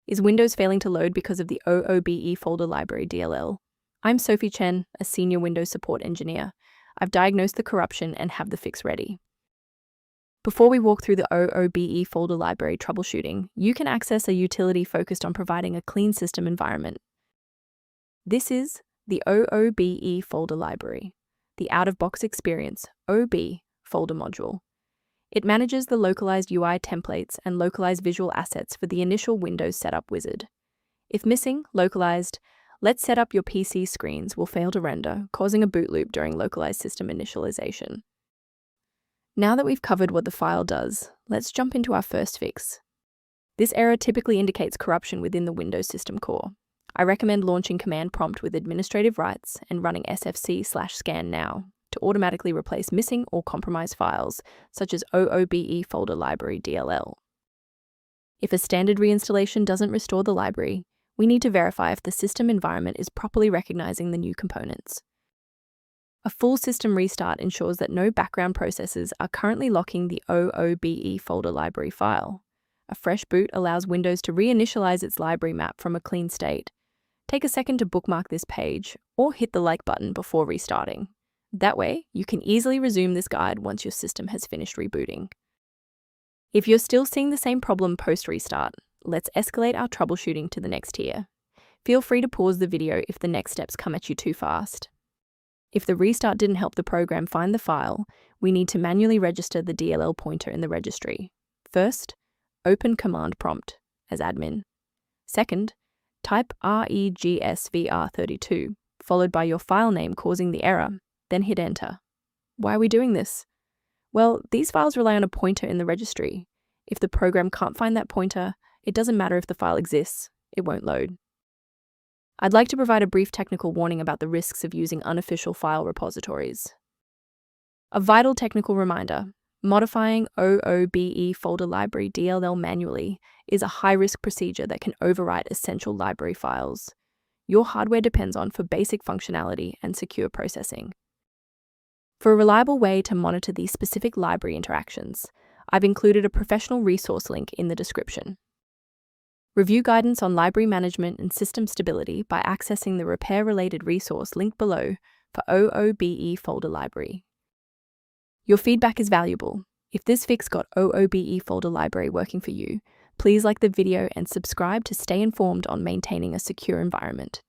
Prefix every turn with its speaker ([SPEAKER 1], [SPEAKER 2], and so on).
[SPEAKER 1] Is Windows failing to load because of the OOBE folder library DLL? I'm Sophie Chen, a senior Windows support engineer. I've diagnosed the corruption and have the fix ready. Before we walk through the OOBE folder library troubleshooting, you can access a utility focused on providing a clean system environment. This is the OOBE folder library, the out-of-box experience OOBE folder module. It manages the localized UI templates and localized visual assets for the initial Windows setup wizard. If missing, localized, Let's Set Up Your PC screens will fail to render, causing a boot loop during localized system initialization. Now that we've covered what the file does, let's jump into our first fix. This error typically indicates corruption within the Windows system core. I recommend launching Command Prompt with administrative rights and running sfc/scan now to automatically replace missing or compromised files, such as OOBE folder library DLL. If a standard reinstallation doesn't restore the library, we need to verify if the system environment is properly recognizing the new components. A full system restart ensures that no background processes are currently locking the OOBE folder library file. A fresh boot allows Windows to reinitialize its library map from a clean state. Take a second to bookmark this page or hit the like button before restarting. That way, you can easily resume this guide once your system has finished rebooting. If you're still seeing the same problem post-restart, let's escalate our troubleshooting to the next tier. Feel free to pause the video if the next steps come at you too fast. If the restart didn't help the program find the file, we need to manually register the DLL pointer in the registry. First, open Command Prompt as admin. Second, type regsvr32, followed by your file name causing the error, then hit enter. Why are we doing this? Well, these files rely on a pointer in the registry. If the program can't find that pointer, it doesn't matter if the file exists, it won't load. I'd like to provide a brief technical warning about the risks of using unofficial file repositories. A vital technical reminder: modifying OOBE folder library DLL manually is a high-risk procedure that can overwrite essential library files your hardware depends on for basic functionality and secure processing. For a reliable way to monitor these specific library interactions, I've included a professional resource link in the description. Review guidance on library management and system stability by accessing the repair-related resource linked below for OOBE folder library. Your feedback is valuable. If this fix got OOBE folder library working for you, please like the video and subscribe to stay informed on maintaining a secure environment.